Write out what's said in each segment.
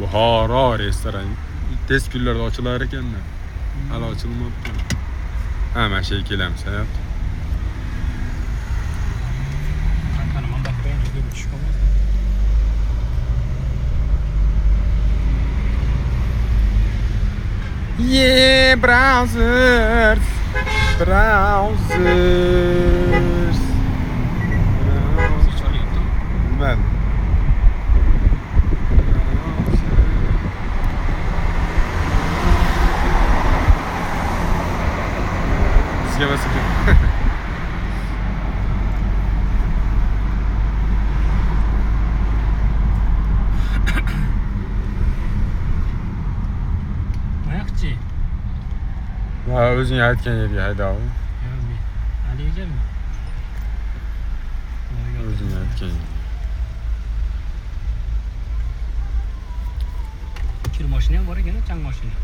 Buxoro restoran. Tez kunlarda ochilar ekan-da. Hali ochilmabdi. Ha, mana shu yerga kelamiz, hayot. Yeah, browsers. Ben. Bizga basık. Ayakçı. Ya özün aytgan yerga hayda. Aliga mi? Özün aytgan. Kir mashina ham bor ekan, chang mashina.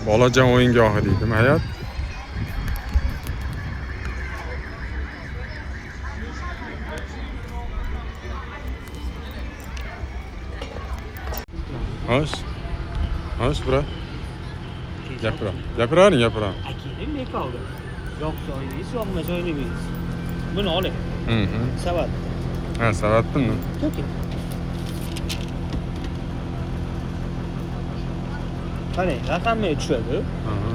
Bolajon o'yingohi deydimi, hayot. Hoş bura. Gapiravering. Keling, men qoldi. Yo'qsa o'ynaysiz, yo'qmasa o'ynamaysiz. Buni oling. Savat. Ha, savatmi? To'king. Qarang, raqamga tushadi.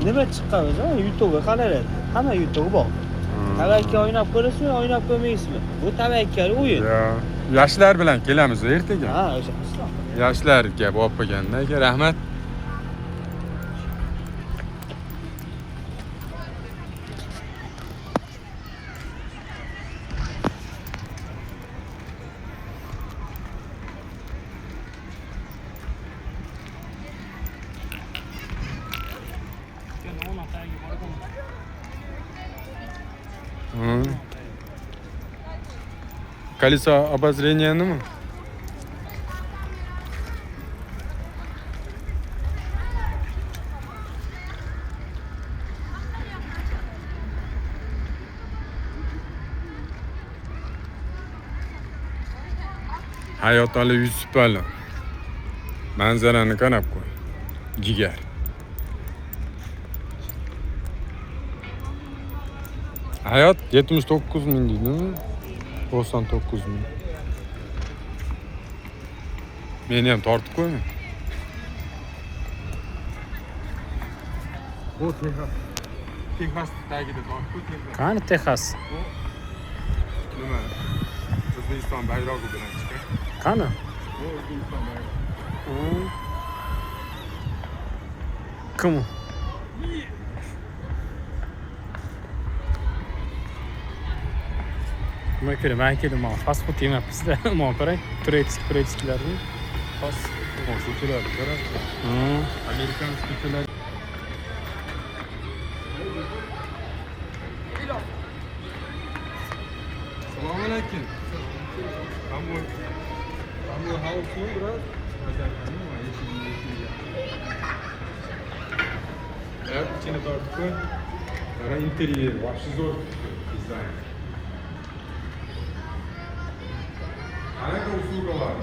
Nima chiqqan o'zi? YouTube'ga qaraydi. Hamma YouTube bor. Tavakka o'ynab ko'rasizmi, o'ynab ko'rmaysizmi? Bu tavakkali o'yin. Yoshlar bilan kelamiz ertaga. Ha, o'sha islom. Yoshlarga olib qo'ygandan keyin rahmat. Колесо обозрения nima? Hayot Ali Yusupali. Manzarani qarab qo'y. Jigar. Hayot 79 ming deydimi? 99 ming. Meni ham tortib qo'yma. Bu Texas tagida tortib qo'y. Qani Texas? Nima? O'zbekiston bayrog'i bilan chiqar. Qani? Bu O'zbekiston bayrog'i. Kim? Ben kedim ama fast food yemapmizda. Mana qarang, turetskilarni. Fast foodlar, qarang. Amerikan foodlar. Assalomu alaykum. Hamma havasmi biraz? Evet, içine tortib qo'y. Qara interyer, вообще zo'r dizayn. Qanaqa usulga var?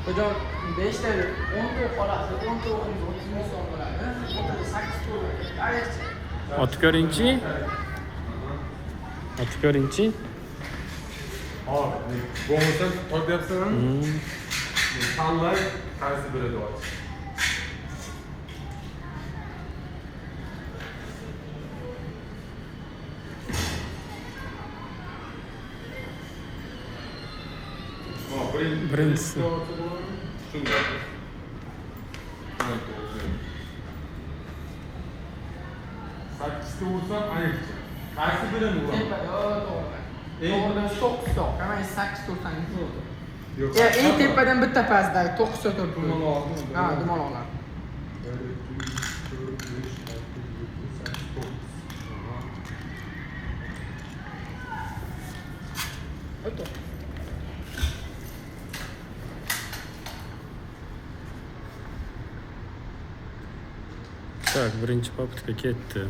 Hocam 5 tane 10 to'q qoladi, 10 to'g'imiz 30 ming so'm bo'ladi. O'rtada 8 to'q. Aytchi. Ot ko'ringchi. Hop, bo'lmasa tortyapsanmi? Tanlay, qaysi biri deb ayt. birinchisi. Sakkizta ursam ayircha. Qaysi birini uraman? To'g'ridan 9 o'q, mana 8 tursangiz bo'ldi. Yo'q. Eng tepadan bitta pastdagi 9 ta turib. Dumaloqmi? Ha, dumaloqlar. 1, 2, 3, 4, 5, 6, 7, 8, 9. O'tir. Tak, birinchi попытка ketdi.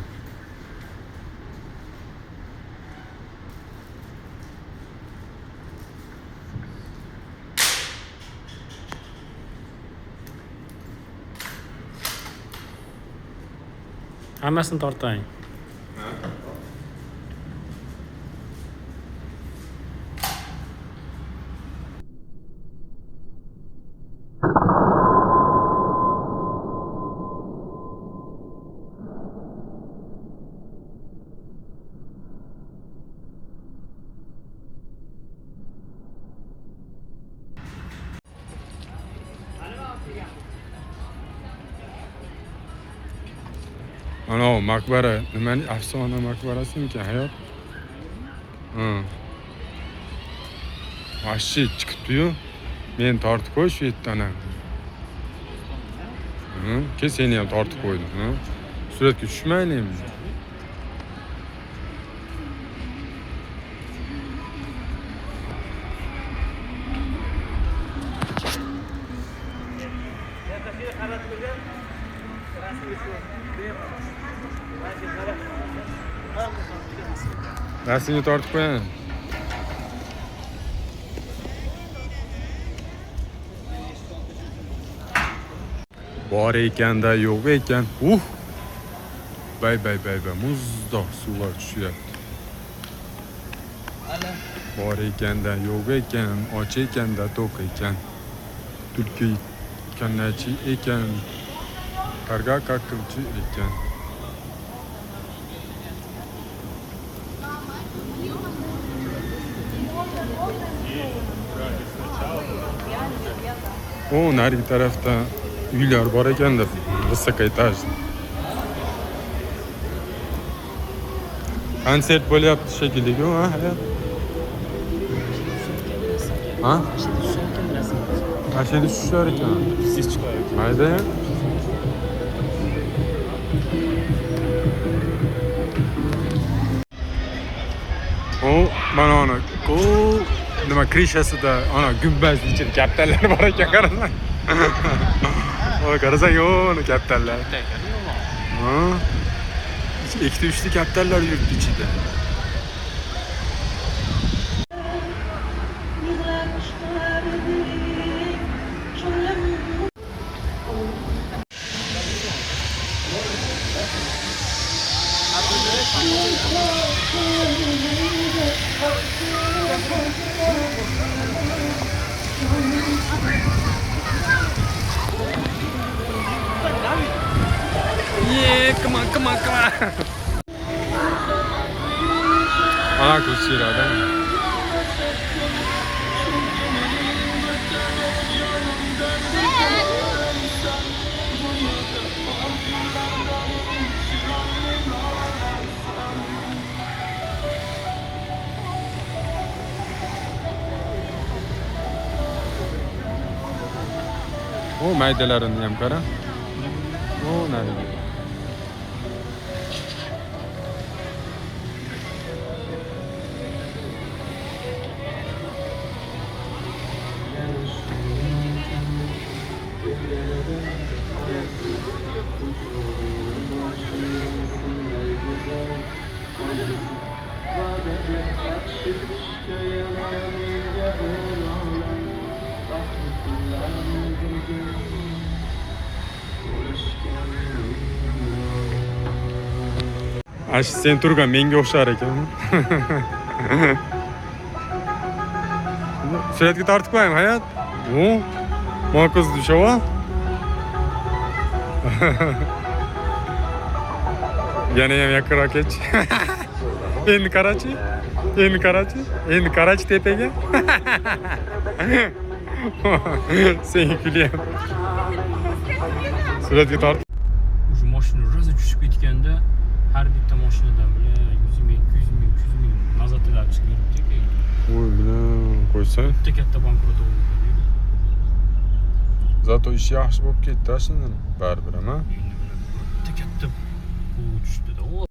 Hammasini tortang. Ana maqbara, nimani afsona maqbarasimikan hayot? Vashchi chiqibdi-yu. Men tortib qo'y shu yerdan ham. Ke seni ham tortib qo'ydim, Suratga tushmaylikmi? Rasmga tortib qo'ying. Bor ekanda, yo'q ekan. Bay, muzdoq suvlar tushyapti. Bor ekanda, yo'q ekan, och ekanda, to'q ekan. Tulki kannachi ekan, qarg'a qaqilchi ekan. O narigi tarafda uylar bor ekanda, высокоэтажный. Konsert bo'lyapti shekilli-ku, hayot. Ha? Ashada tushar ekan. Siz chiqar ekan. Mayda. O mana nima krishasida ana gumbazning ichida kaptallar bor ekan, qarasang. Oy, qarasang, uni kaptallar. Ha? Ikkita uchta kaptallar yuribdi ichida. Yeah, come on. kursilarda. O maydalarini ham qara. O narigi. Ash sen turgan menga o'xshar ekan. Suratga tortib qo'yaymi hayot? O, mo'qiz dushova. Yana ham yaqinroq kech. Endi Karachi tepega. Sen kulyapsan. Suratga tort. O'sha mashina rosa tushib ketganda har bitta mashinadan 100 ming, 200 ming, 300 ming nazotalar chiqib yuribdi keyin. Oy, bilan qo'ysang. Bitta katta bankrot bo'ldi. Zato ish yaxshi bo'lib ketdi shundan. Baribir, ama. Bitta katta bu tushdi.